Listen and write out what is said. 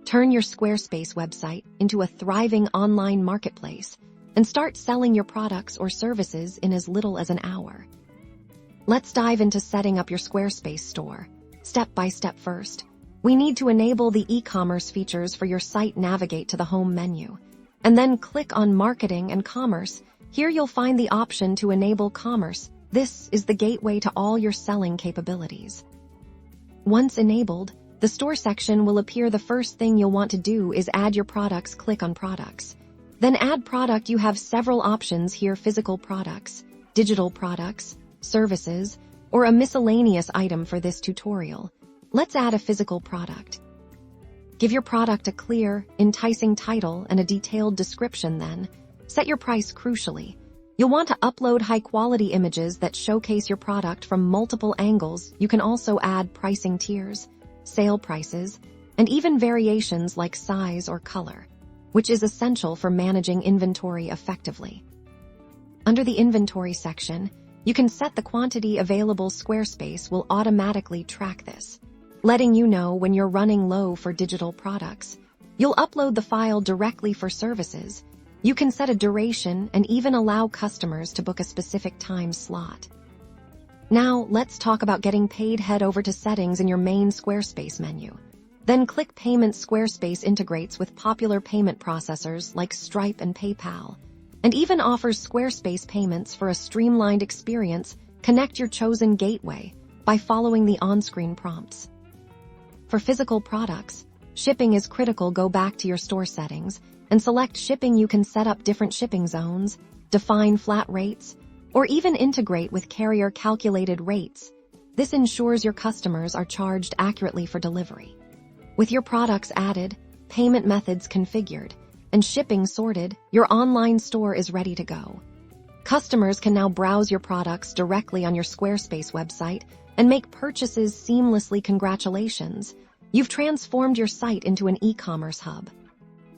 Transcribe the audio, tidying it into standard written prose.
Turn your Squarespace website into a thriving online marketplace and start selling your products or services in as little as an hour. Let's dive into setting up your Squarespace store. Step by step first, we need to enable the e-commerce features for your site. Navigate to the home menu, and then click on Marketing and Commerce. Here you'll find the option to enable commerce. This is the gateway to all your selling capabilities. Once enabled, the store section will appear. The first thing you'll want to do is add your products. Click on Products. Then Add Product. You have several options here: physical products, digital products, services, or a miscellaneous item. For this tutorial, let's add a physical product. Give your product a clear, enticing title and a detailed description. Then, set your price. Crucially, you'll want to upload high-quality images that showcase your product from multiple angles. You can also add pricing tiers, sale prices, and even variations like size or color, which is essential for managing inventory effectively. Under the Inventory section, you can set the quantity available. Squarespace will automatically track this, letting you know when you're running low for digital products. You'll upload the file directly. For services, you can set a duration and even allow customers to book a specific time slot. Now, let's talk about getting paid. Head over to Settings in your main Squarespace menu. Then click Payments. Squarespace integrates with popular payment processors like Stripe and PayPal, and even offers Squarespace payments for a streamlined experience. Connect your chosen gateway by following the on-screen prompts. For physical products, shipping is critical. Go back to your store settings and select shipping. You can set up different shipping zones, define flat rates, or even integrate with carrier calculated rates. This ensures your customers are charged accurately for delivery. With your products added, payment methods configured, and shipping sorted, your online store is ready to go. Customers can now browse your products directly on your Squarespace website and make purchases seamlessly. Congratulations! You've transformed your site into an e-commerce hub.